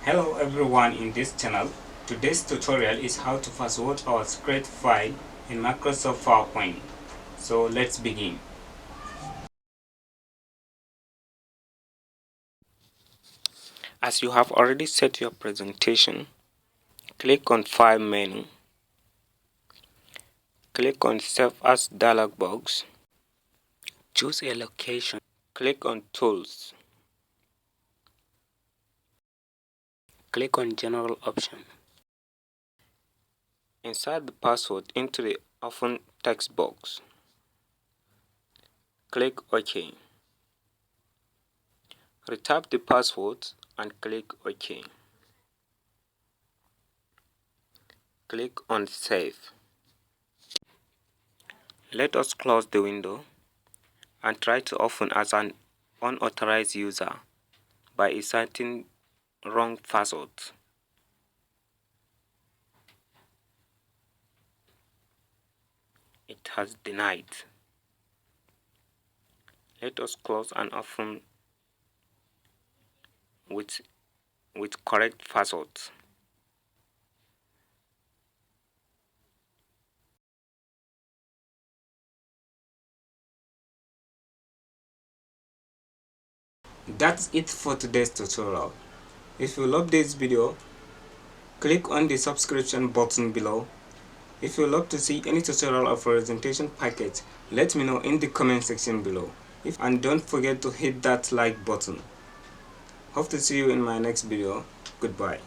Hello everyone in this channel. Today's tutorial is how to password our secret file in Microsoft PowerPoint. So let's begin. As you have already set your presentation, click on File menu, click on Save As dialog box, choose a location, click on Tools, click on General option. Insert the password into the open text box. Click OK. Retype the password and click OK. Click on Save. Let us close the window and try to open as an unauthorized user by inserting wrong password. It has denied. Let us close and open with correct password. That's it for today's tutorial. If you love this video, click on the subscription button below. If you love to see any tutorial or presentation package, let me know in the comment section below. And don't forget to hit that like button. Hope to see you in my next video. Goodbye.